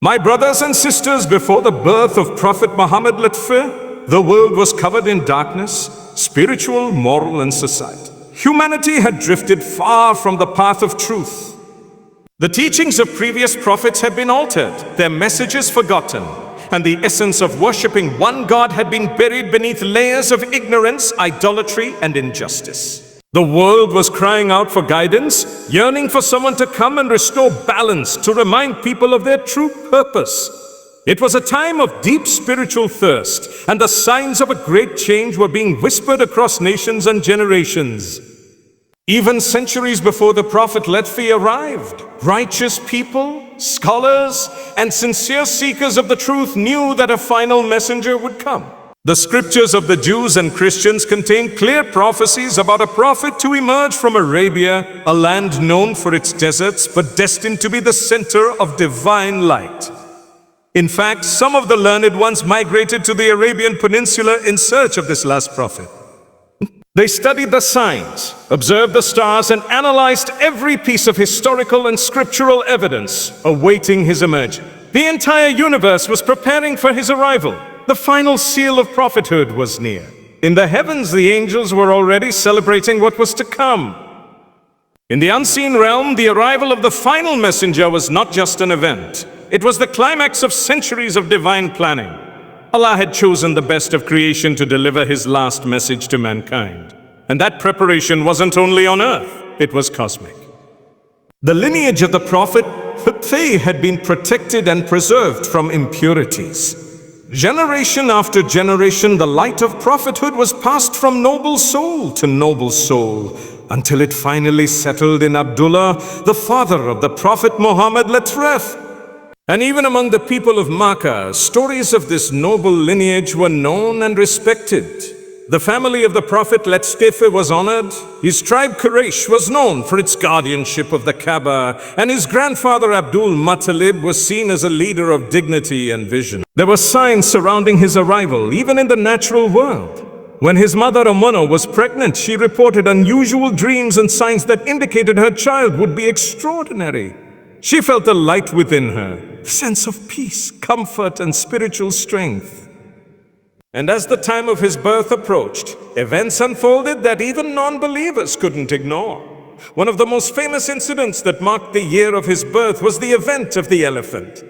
My brothers and sisters, before the birth of Prophet Muhammad Lutfi, the world was covered in darkness, spiritual, moral, and societal. Humanity had drifted far from the path of truth. The teachings of previous prophets had been altered, their messages forgotten, and the essence of worshipping one God had been buried beneath layers of ignorance, idolatry, and injustice. The world was crying out for guidance, yearning for someone to come and restore balance, to remind people of their true purpose. It was a time of deep spiritual thirst, and the signs of a great change were being whispered across nations and generations. Even centuries before the Prophet Lutfi arrived, righteous people, scholars, and sincere seekers of the truth knew that a final messenger would come. The scriptures of the Jews and Christians contain clear prophecies about a prophet to emerge from Arabia, a land known for its deserts but destined to be the center of divine light. In fact, some of the learned ones migrated to the Arabian Peninsula in search of this last prophet. They studied the signs, observed the stars, and analyzed every piece of historical and scriptural evidence awaiting his emergence. The entire universe was preparing for his arrival. The final seal of prophethood was near. In the heavens, the angels were already celebrating what was to come. In the unseen realm, the arrival of the final messenger was not just an event. It was the climax of centuries of divine planning. Allah had chosen the best of creation to deliver his last message to mankind. And that preparation wasn't only on earth, it was cosmic. The lineage of the Prophet Lutfi had been protected and preserved from impurities. Generation after generation, the light of prophethood was passed from noble soul to noble soul, until it finally settled in Abdullah, the father of the Prophet Muhammad Lutfi. And even among the people of Makkah, stories of this noble lineage were known and respected. The family of the Prophet Lutfi was honored. His tribe Quraysh was known for its guardianship of the Kaaba, and his grandfather Abdul Muttalib was seen as a leader of dignity and vision. There were signs surrounding his arrival, even in the natural world. When his mother Aaminah was pregnant, she reported unusual dreams and signs that indicated her child would be extraordinary. She felt a light within her, a sense of peace, comfort, and spiritual strength. And as the time of his birth approached, events unfolded that even non-believers couldn't ignore. One of the most famous incidents that marked the year of his birth was the event of the elephant.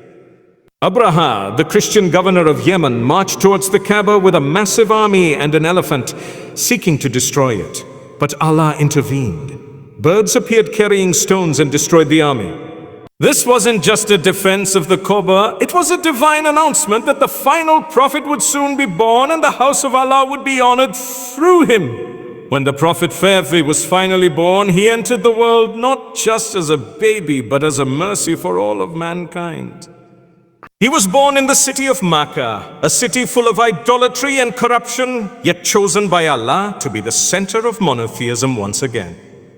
Abraha, the Christian governor of Yemen, marched towards the Kaaba with a massive army and an elephant, seeking to destroy it. But Allah intervened. Birds appeared carrying stones and destroyed the army. This wasn't just a defense of the Kaaba, it was a divine announcement that the final prophet would soon be born and the house of Allah would be honored through him. When the Prophet Lutfi was finally born, he entered the world not just as a baby, but as a mercy for all of mankind. He was born in the city of Makkah, a city full of idolatry and corruption, yet chosen by Allah to be the center of monotheism once again.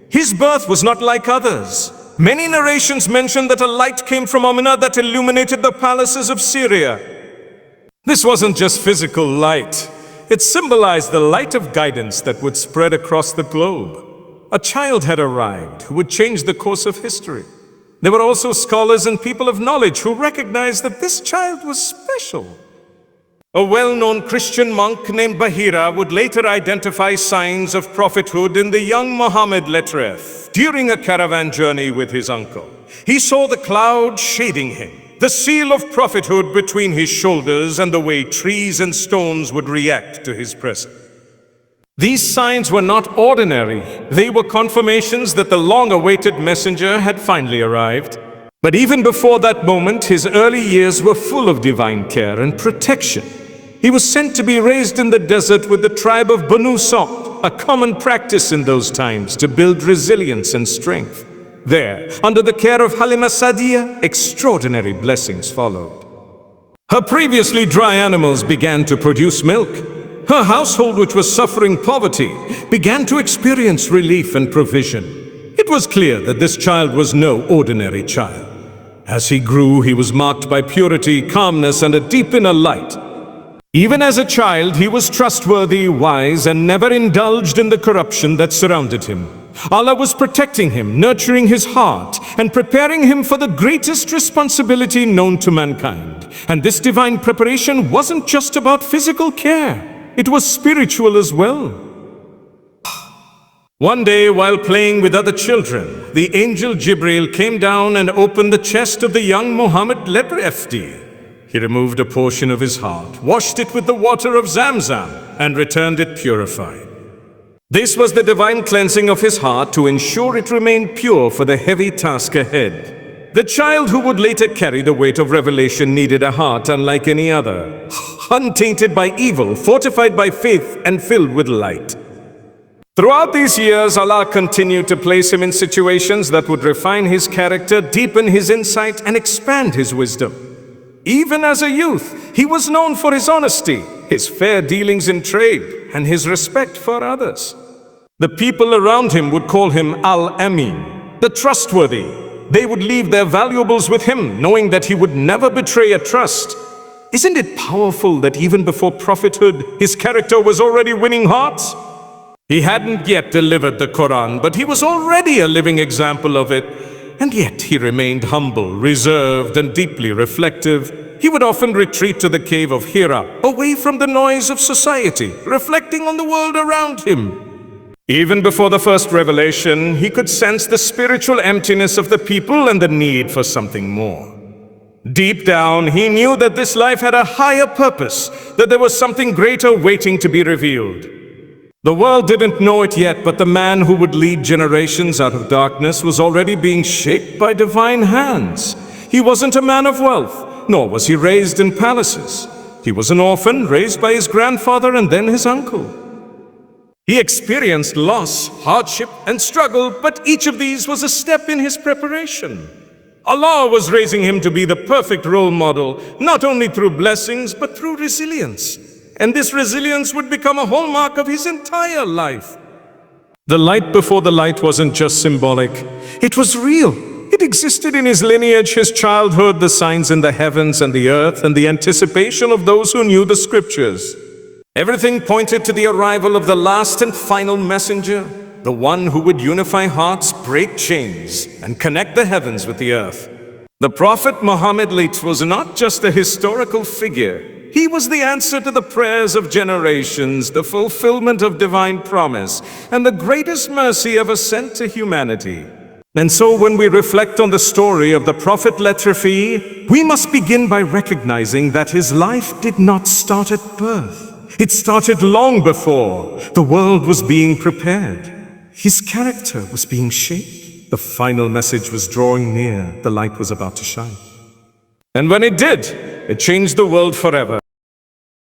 His birth was not like others. Many narrations mention that a light came from Aaminah that illuminated the palaces of Syria. This wasn't just physical light. It symbolized the light of guidance that would spread across the globe. A child had arrived who would change the course of history. There were also scholars and people of knowledge who recognized that this child was special. A well-known Christian monk named Bahira would later identify signs of prophethood in the young Muhammad Lutfi during a caravan journey with his uncle. He saw the cloud shading him, the seal of prophethood between his shoulders, and the way trees and stones would react to his presence. These signs were not ordinary. They were confirmations that the long-awaited messenger had finally arrived. But even before that moment, his early years were full of divine care and protection. He was sent to be raised in the desert with the tribe of Banu Sa'd, a common practice in those times to build resilience and strength. There, under the care of Halima Sa'diya, extraordinary blessings followed. Her previously dry animals began to produce milk. Her household, which was suffering poverty, began to experience relief and provision. It was clear that this child was no ordinary child. As he grew, he was marked by purity, calmness, and a deep inner light. Even as a child, he was trustworthy, wise, and never indulged in the corruption that surrounded him. Allah was protecting him, nurturing his heart, and preparing him for the greatest responsibility known to mankind. And this divine preparation wasn't just about physical care, it was spiritual as well. One day, while playing with other children, the angel Jibril came down and opened the chest of the young Muhammad leper FD. He removed a portion of his heart, washed it with the water of Zamzam, and returned it purified. This was the divine cleansing of his heart to ensure it remained pure for the heavy task ahead. The child who would later carry the weight of revelation needed a heart unlike any other, untainted by evil, fortified by faith, and filled with light. Throughout these years, Allah continued to place him in situations that would refine his character, deepen his insight, and expand his wisdom. Even as a youth, he was known for his honesty, his fair dealings in trade, and his respect for others. The people around him would call him Al-Amin, the trustworthy. They would leave their valuables with him, knowing that he would never betray a trust. Isn't it powerful that even before prophethood, his character was already winning hearts? He hadn't yet delivered the Quran, but he was already a living example of it. And yet he remained humble, reserved, and deeply reflective. He would often retreat to the cave of Hira, away from the noise of society, reflecting on the world around him. Even before the first revelation, he could sense the spiritual emptiness of the people and the need for something more. Deep down, he knew that this life had a higher purpose, that there was something greater waiting to be revealed. The world didn't know it yet, but the man who would lead generations out of darkness was already being shaped by divine hands. He wasn't a man of wealth, nor was he raised in palaces. He was an orphan raised by his grandfather and then his uncle. He experienced loss, hardship, and struggle, but each of these was a step in his preparation. Allah was raising him to be the perfect role model, not only through blessings, but through resilience. And this resilience would become a hallmark of his entire life. The light before the light wasn't just symbolic, it was real. It existed in his lineage, his childhood, the signs in the heavens and the earth, and the anticipation of those who knew the scriptures. Everything pointed to the arrival of the last and final messenger, the one who would unify hearts, break chains, and connect the heavens with the earth. The Prophet Muhammad was not just a historical figure. He was the answer to the prayers of generations, the fulfillment of divine promise, and the greatest mercy ever sent to humanity. And so when we reflect on the story of the Prophet Lutfi, we must begin by recognizing that his life did not start at birth. It started long before. The world was being prepared. His character was being shaped. The final message was drawing near. The light was about to shine. And when it did, it changed the world forever.